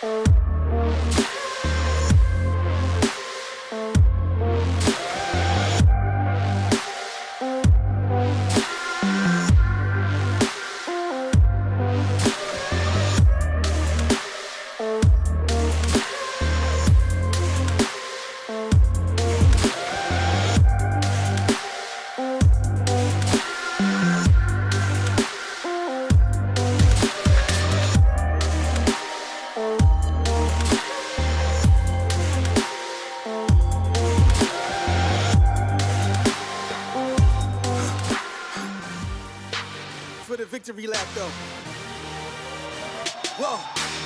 For the victory lap though. Whoa,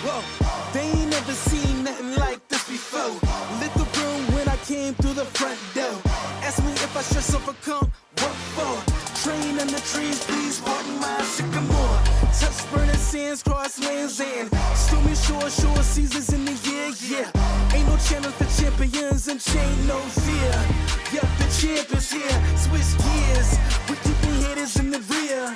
whoa, they ain't never seen nothing like this before. Lit the room when I came through the front door. Ask me if I should overcome, what for? Train in the trees, please pardon my sycamore. Touch burning sands, cross lands and stormy shore seasons in the year, yeah. Ain't no channel for champions and chain no fear. Yep, the champ is here, switch gears. We keeping haters in the rear.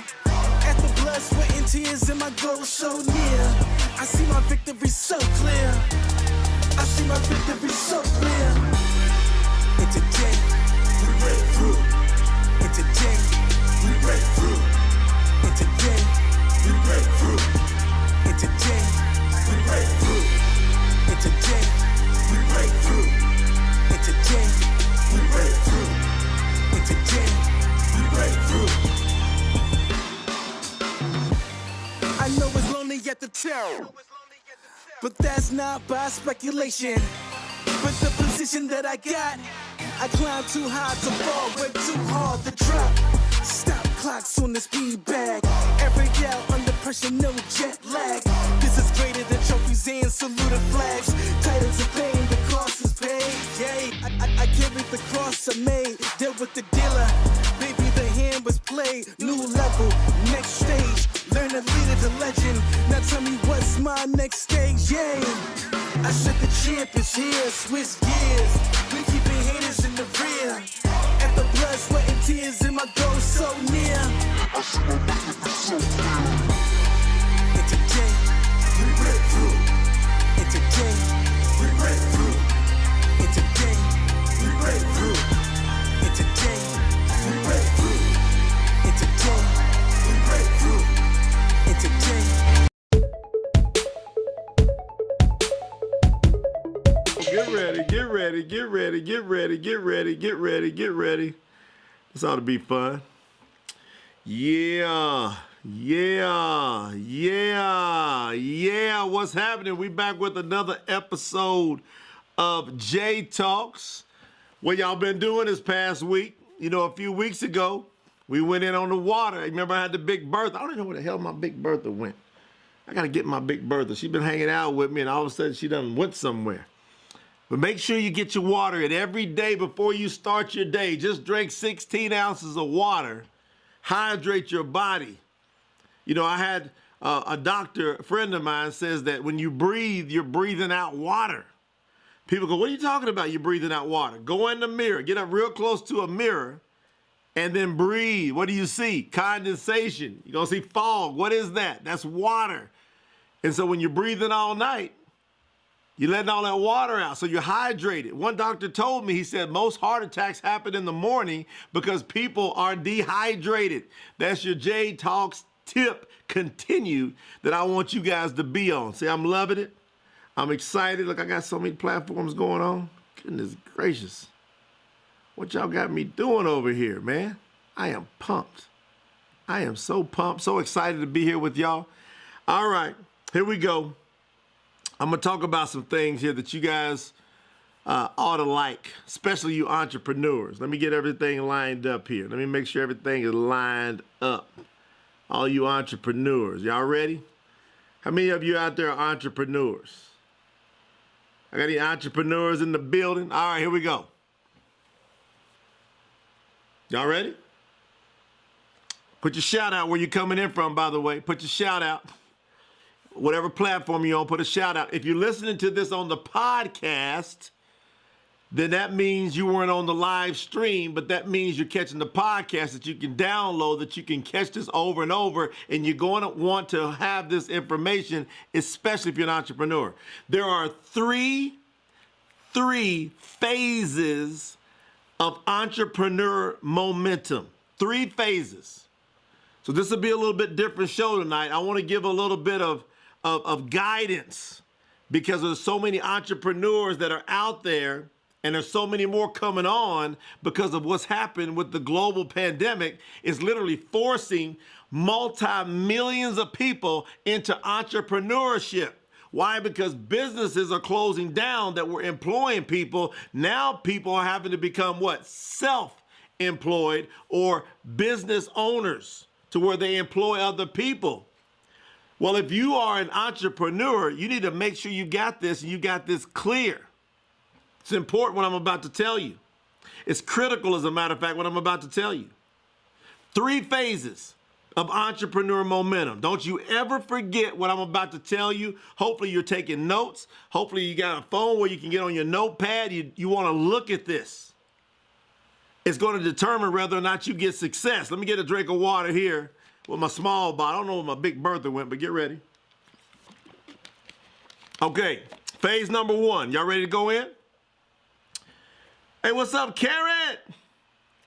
At the blood, sweat, and tears, and my goal so near. I see my victory so clear. I see my victory so clear. And today, we break through. And today, we break through. And today, we break through. And today, we break through. And today, we break through. And today, we break through. And today, we break through. I know it's lonely at the top, but that's not by speculation. But the position that I got, I climb too high to fall, way too hard to drop. Stop clocks on the speed bag. Every out under pressure, no jet lag. This is greater than trophies and saluted flags. Titles of pain, the cost is paid. Yay, I carried the cross I made. Dealt with the dealer, baby, the hand was played. New level, next stage. Learn to lead it to legend. Now tell me what's my next stage, yay. I said the champ is here, switch gears. We keeping haters in the rear. At the blood, sweat, and tears, and my goal so near. I see my victory so clear. And today, we break through. And today, we break through. And today, we break through. And today, we break through. And today, we break through. And today. Get ready, get ready, get ready, get ready, get ready, get ready, get ready. This ought to be fun. Yeah, yeah, yeah, yeah. What's happening? We back with another episode of J Talks. What y'all been doing this past week? You know, a few weeks ago, we went in on the water. Remember I had the Big Bertha? I don't know where the hell my Big Bertha went. I got to get my Big Bertha. She's been hanging out with me, and all of a sudden she done went somewhere. But make sure you get your water in every day before you start your day. Just drink 16 ounces of water. Hydrate your body. You know, I had a doctor, a friend of mine, says that when you breathe, you're breathing out water. People go, what are you talking about? You're breathing out water. Go in the mirror. Get up real close to a mirror and then breathe. What do you see? Condensation. You're going to see fog. What is that? That's water. And so when you're breathing all night, you're letting all that water out, so you're hydrated. One doctor told me, he said, most heart attacks happen in the morning because people are dehydrated. That's your J Talks tip continued that I want you guys to be on. See, I'm loving it. I'm excited. Look, I got so many platforms going on. Goodness gracious. What y'all got me doing over here, man? I am pumped. I am so pumped, so excited to be here with y'all. All right, here we go. I'm going to talk about some things here that you guys ought to like, especially you entrepreneurs. Let me get everything lined up here. Let me make sure everything is lined up. All you entrepreneurs, y'all ready? How many of you out there are entrepreneurs? I got any entrepreneurs in the building? All right, here we go. Y'all ready? Put your shout out where you're coming in from, by the way. Put your shout out. Whatever platform you're on, put a shout out. If you're listening to this on the podcast, then that means you weren't on the live stream, but that means you're catching the podcast that you can download, that you can catch this over and over, and you're going to want to have this information, especially if you're an entrepreneur. There are three phases of entrepreneur momentum. 3 phases. So this will be a little bit different show tonight. I want to give a little bit of guidance because there's so many entrepreneurs that are out there, and there's so many more coming on because of what's happened with the global pandemic. Is literally forcing multi-millions of people into entrepreneurship. Why? Because businesses are closing down that were employing people. Now people are having to become what? Self-employed or business owners to where they employ other people. Well, if you are an entrepreneur, you need to make sure you got this and you got this clear. It's important what I'm about to tell you. It's critical, as a matter of fact, what I'm about to tell you. 3 phases of entrepreneur momentum. Don't you ever forget what I'm about to tell you. Hopefully you're taking notes. Hopefully you got a phone where you can get on your notepad. You want to look at this. It's going to determine whether or not you get success. Let me get a drink of water here with my small bottle. I don't know where my big Bertha went, but get ready. Okay, phase number 1. Y'all ready to go in? Hey, what's up, Karen?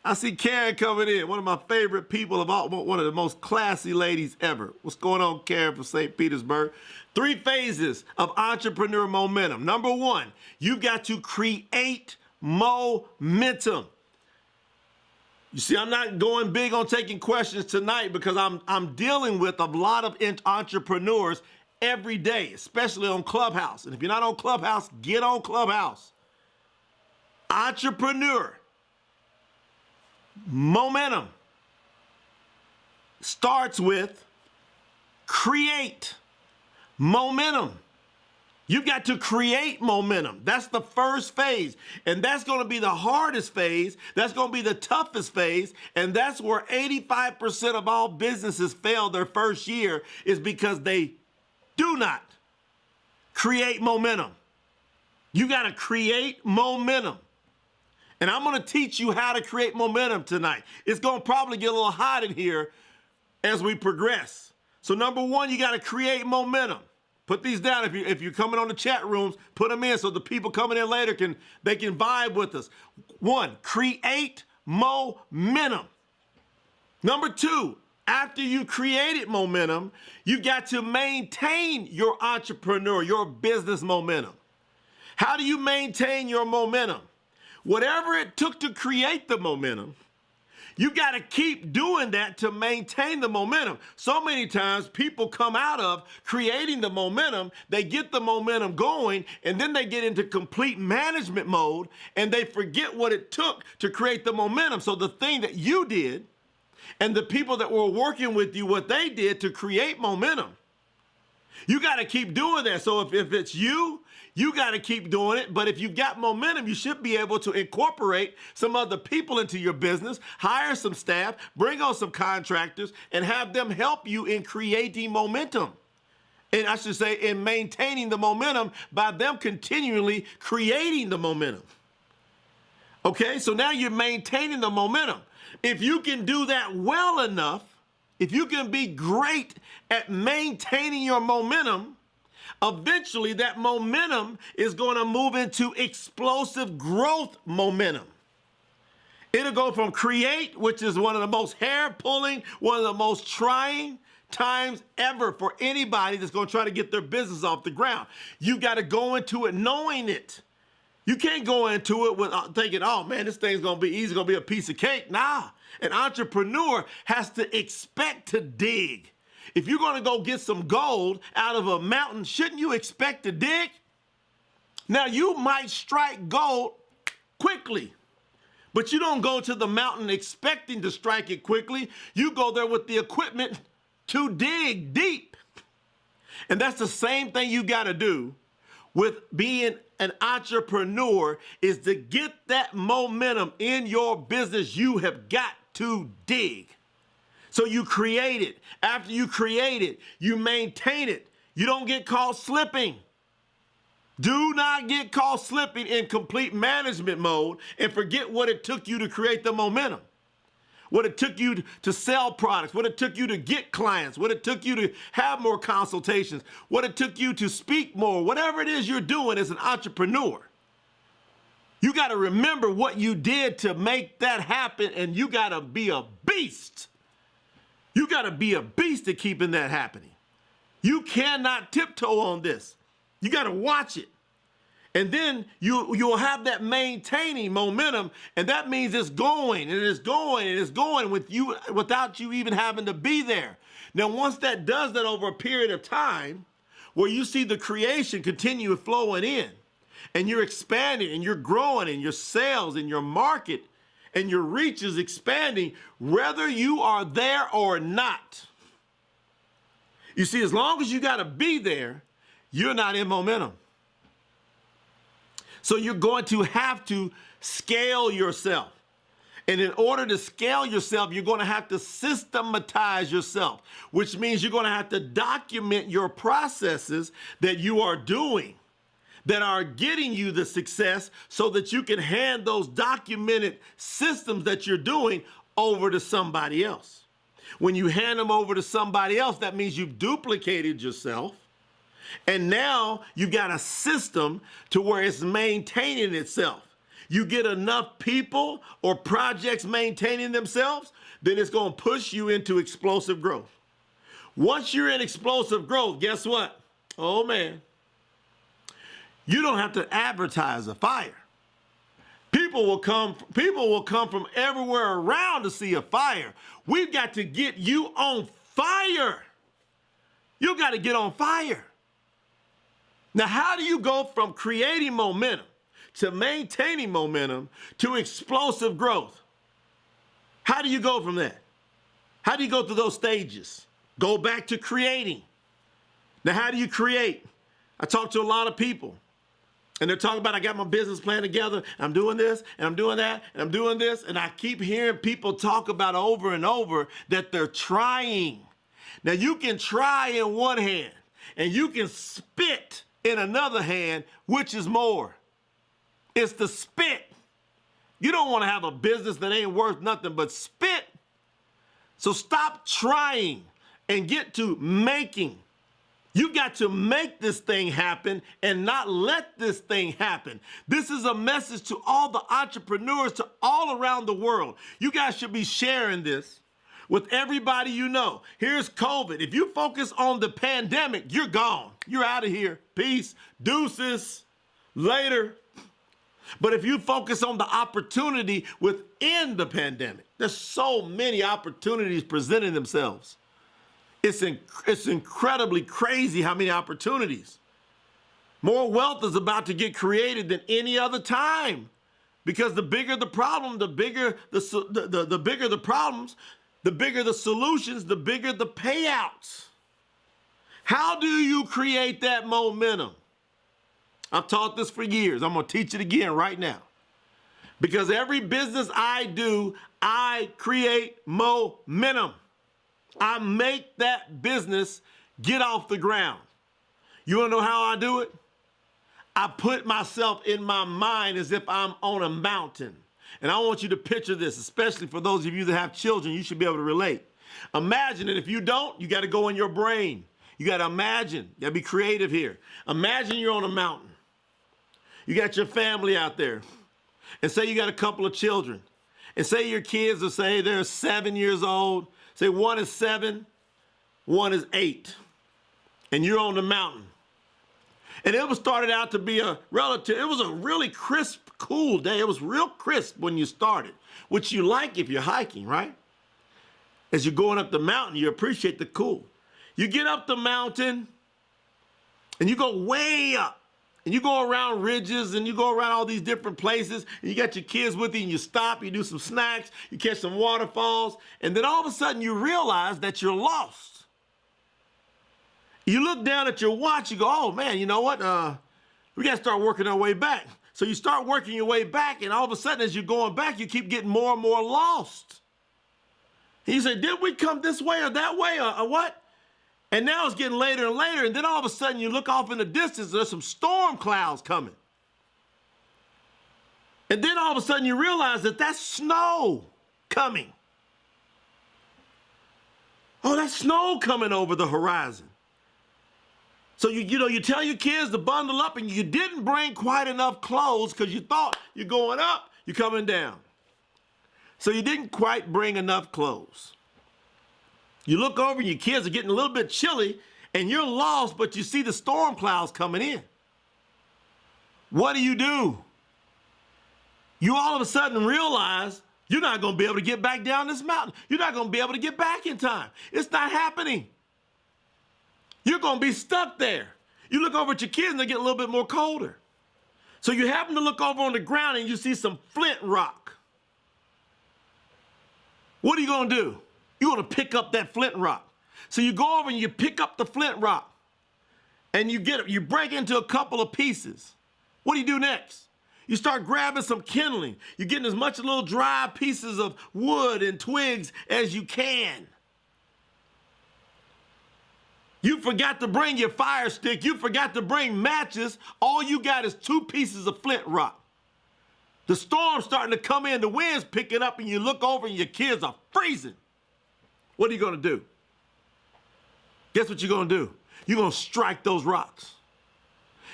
I see Karen coming in, one of my favorite people of all, one of the most classy ladies ever. What's going on, Karen from St. Petersburg? 3 phases of entrepreneur momentum. Number 1, you've got to create momentum. You see, I'm not going big on taking questions tonight because I'm dealing with a lot of entrepreneurs every day, especially on Clubhouse. And if you're not on Clubhouse, get on Clubhouse. Entrepreneur momentum starts with create momentum. You've got to create momentum. That's the first phase. And that's going to be the hardest phase. That's going to be the toughest phase. And that's where 85% of all businesses fail their first year, is because they do not create momentum. You got to create momentum. And I'm going to teach you how to create momentum tonight. It's going to probably get a little hot in here as we progress. So number 1, you got to create momentum. Put these down. If you're coming on the chat rooms, put them in so the people coming in later can vibe with us. 1, create momentum. Number 2, after you created momentum, you got to maintain your your business momentum. How do you maintain your momentum? Whatever it took to create the momentum, you got to keep doing that to maintain the momentum. So many times people come out of creating the momentum, they get the momentum going, and then they get into complete management mode, and they forget what it took to create the momentum. So the thing that you did and the people that were working with you, what they did to create momentum, you got to keep doing that. So if it's you got to keep doing it. But if you've got momentum, you should be able to incorporate some other people into your business, hire some staff, bring on some contractors, and have them help you in creating momentum. And I should say in maintaining the momentum by them continually creating the momentum. Okay, so now you're maintaining the momentum. If you can do that well enough, if you can be great at maintaining your momentum, eventually that momentum is going to move into explosive growth momentum. It'll go from create, which is one of the most hair-pulling, one of the most trying times ever for anybody that's going to try to get their business off the ground. You got to go into it knowing it. You can't go into it with thinking, oh man, this thing's going to be easy, going to be a piece of cake. Nah, an entrepreneur has to expect to dig. If you're going to go get some gold out of a mountain, shouldn't you expect to dig? Now, you might strike gold quickly, but you don't go to the mountain expecting to strike it quickly. You go there with the equipment to dig deep. And that's the same thing you got to do with being an entrepreneur, is to get that momentum in your business. You have got to dig. So you create it. After you create it, you maintain it. You don't get caught slipping. Do not get caught slipping in complete management mode and forget what it took you to create the momentum, what it took you to sell products, what it took you to get clients, what it took you to have more consultations, what it took you to speak more, whatever it is you're doing as an entrepreneur. You got to remember what you did to make that happen, and you got to be a beast. You got to be a beast at keeping that happening. You cannot tiptoe on this. You got to watch it. And then you'll have that maintaining momentum, and that means it's going, and it's going, and it's going with you without you even having to be there. Now, once that does that over a period of time, where you see the creation continue flowing in, and you're expanding, and you're growing, and your sales, and your market, and your reach is expanding, whether you are there or not. You see, as long as you got to be there, you're not in momentum. So you're going to have to scale yourself. And in order to scale yourself, you're going to have to systematize yourself, which means you're going to have to document your processes that you are doing that are getting you the success so that you can hand those documented systems that you're doing over to somebody else. When you hand them over to somebody else, that means you've duplicated yourself. And now you've got a system to where it's maintaining itself. You get enough people or projects maintaining themselves, then it's going to push you into explosive growth. Once you're in explosive growth, guess what? Oh, man. You don't have to advertise a fire. People will come from everywhere around to see a fire. We've got to get you on fire. You got to get on fire. Now, how do you go from creating momentum to maintaining momentum to explosive growth? How do you go from that? How do you go through those stages? Go back to creating. Now, how do you create? I talk to a lot of people, and they're talking about, I got my business plan together, I'm doing this, and I'm doing that, and I'm doing this, and I keep hearing people talk about over and over that they're trying. Now, you can try in one hand, and you can spit in another hand. Which is more? It's the spit. You don't want to have a business that ain't worth nothing but spit. So stop trying and get to making. You got to make this thing happen and not let this thing happen. This is a message to all the entrepreneurs to all around the world. You guys should be sharing this with everybody you know. Here's COVID. If you focus on the pandemic, you're gone. You're out of here. Peace. Deuces. Later. But if you focus on the opportunity within the pandemic, there's so many opportunities presenting themselves. It's incredibly crazy how many opportunities. More wealth is about to get created than any other time, because the bigger the problem, the bigger the bigger the problems, the bigger the solutions, the bigger the payouts. How do you create that momentum? I've taught this for years. I'm going to teach it again right now. Because every business I do, I create momentum. I make that business get off the ground. You want to know how I do it? I put myself in my mind as if I'm on a mountain. And I want you to picture this, especially for those of you that have children. You should be able to relate. Imagine it. If you don't, you got to go in your brain. You got to imagine. You got to be creative here. Imagine you're on a mountain. You got your family out there. And say you got a couple of children. And say your kids are, say they're 7 years old. Say one is 7, one is 8. And you're on the mountain. And it was started out to be it was a really crisp, cool day. It was real crisp when you started, which you like if you're hiking, right? As you're going up the mountain, you appreciate the cool. You get up the mountain and you go way up. And you go around ridges and you go around all these different places, and you got your kids with you, and you stop, you do some snacks, you catch some waterfalls, and then all of a sudden you realize that you're lost. You look down at your watch, you go, oh man, you know what? We got to start working our way back. So you start working your way back, and all of a sudden as you're going back, you keep getting more and more lost. And you say, did we come this way or that way or what? And now it's getting later and later, and then all of a sudden you look off in the distance, there's some storm clouds coming. And then all of a sudden you realize that that's snow coming. Oh, that's snow coming over the horizon. So you tell your kids to bundle up, and you didn't bring quite enough clothes because you thought you're going up, you're coming down. So you didn't quite bring enough clothes. You look over and your kids are getting a little bit chilly and you're lost, but you see the storm clouds coming in. What do? You all of a sudden realize you're not going to be able to get back down this mountain. You're not going to be able to get back in time. It's not happening. You're going to be stuck there. You look over at your kids and they get a little bit more colder. So you happen to look over on the ground and you see some flint rock. What are you going to do? You're going to pick up that flint rock. So you go over and you pick up the flint rock and you break into a couple of pieces. What do you do next? You start grabbing some kindling. You're getting as much little dry pieces of wood and twigs as you can. You forgot to bring your fire stick. You forgot to bring matches. All you got is 2 pieces of flint rock. The storm's starting to come in. The wind's picking up, and you look over and your kids are freezing. What are you going to do? Guess what you're going to do? You're going to strike those rocks.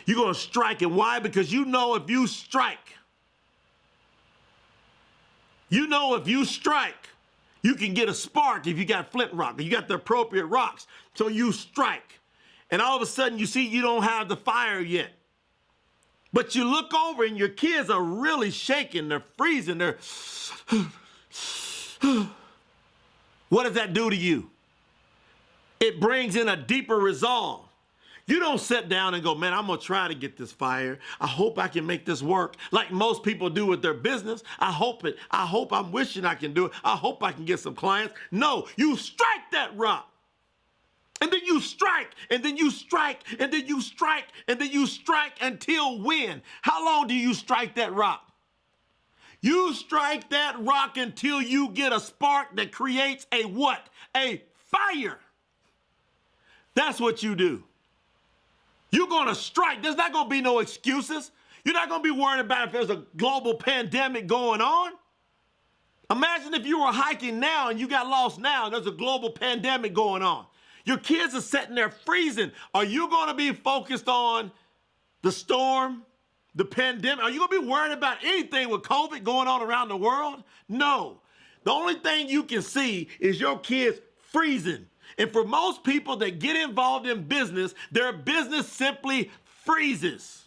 You're going to strike it. Why? Because you know if you strike, you can get a spark if you got flint rock, you got the appropriate rocks. So you strike. And all of a sudden you see you don't have the fire yet. But you look over and your kids are really shaking. They're freezing. What does that do to you? It brings in a deeper resolve. You don't sit down and go, man, I'm going to try to get this fire. I hope I can make this work like most people do with their business. I'm wishing I can do it. I hope I can get some clients. No, you strike that rock. And then you strike, and then you strike, and then you strike, and then you strike until when? How long do you strike that rock? You strike that rock until you get a spark that creates a what? A fire. That's what you do. You're going to strike. There's not going to be no excuses. You're not going to be worried about if there's a global pandemic going on. Imagine if you were hiking now and you got lost now and there's a global pandemic going on. Your kids are sitting there freezing. Are you going to be focused on the storm, the pandemic? Are you going to be worried about anything with COVID going on around the world? No. The only thing you can see is your kids freezing. And for most people that get involved in business, their business simply freezes.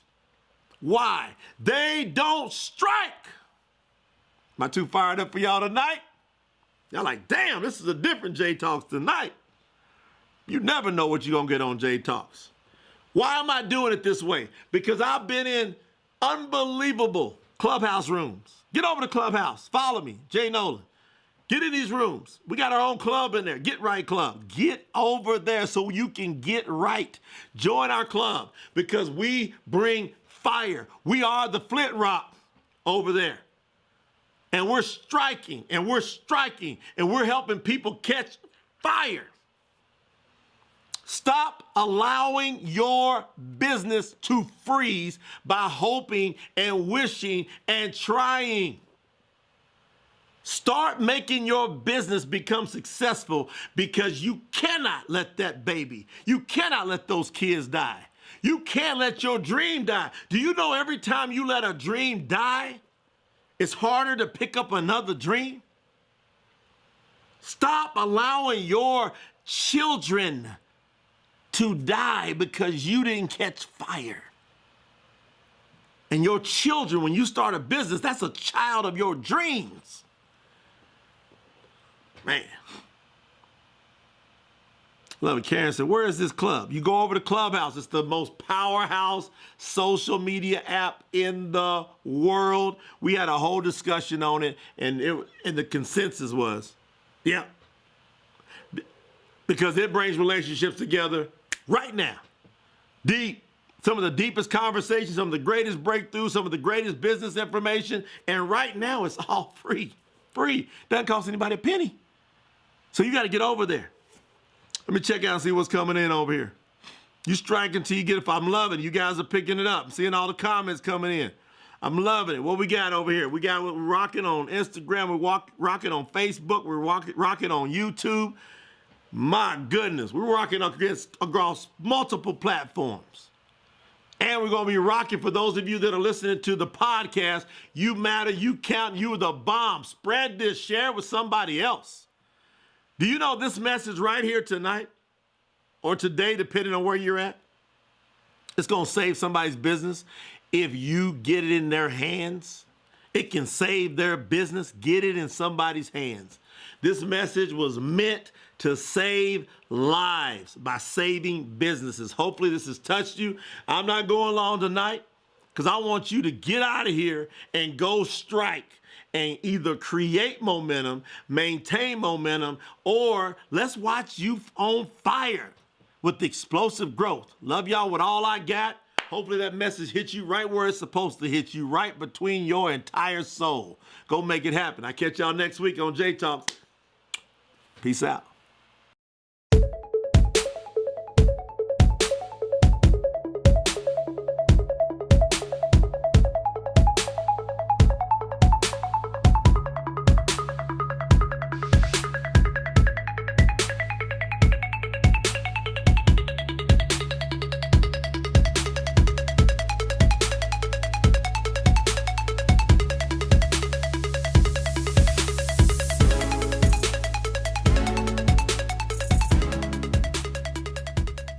Why? They don't strike. Am I too fired up for y'all tonight? Y'all like, damn, this is a different J Talks tonight. You never know what you're going to get on J Talks. Why am I doing it this way? Because I've been in unbelievable clubhouse rooms. Get over to Clubhouse. Follow me, Jay Noland. Get in these rooms. We got our own club in there, Get Right Club. Get over there so you can get right. Join our club because we bring fire. We are the Flint Rock over there. And we're striking, and we're striking, and we're helping people catch fire. Stop allowing your business to freeze by hoping and wishing and trying. Start making your business become successful because you cannot let that baby, you cannot let those kids die. You can't let your dream die. Do you know every time you let a dream die, it's harder to pick up another dream? Stop allowing your children to die because you didn't catch fire. And your children, when you start a business, that's a child of your dreams. Man. Love it. Karen said, where is this club? You go over to Clubhouse. It's the most powerhouse social media app in the world. We had a whole discussion on it, and the consensus was, yeah, because it brings relationships together right now. Deep. Some of the deepest conversations, some of the greatest breakthroughs, some of the greatest business information, and right now it's all free. Free. Doesn't cost anybody a penny. So you got to get over there. Let me check out and see what's coming in over here. You strike until you get it. I'm loving it. You guys are picking it up. I'm seeing all the comments coming in. I'm loving it. What we got over here? We're rocking on Instagram. We're rocking on Facebook. We're rocking on YouTube. My goodness. We're rocking across multiple platforms. And we're going to be rocking for those of you that are listening to the podcast. You matter. You count. You are the bomb. Spread this. Share it with somebody else. Do you know this message right here tonight or today, depending on where you're at, it's going to save somebody's business. If you get it in their hands, it can save their business. Get it in somebody's hands. This message was meant to save lives by saving businesses. Hopefully this has touched you. I'm not going long tonight because I want you to get out of here and go strike and either create momentum, maintain momentum, or let's watch you on fire with explosive growth. Love y'all with all I got. Hopefully that message hit you right where it's supposed to hit you, right between your entire soul. Go make it happen. I catch y'all next week on J Talks. Peace out.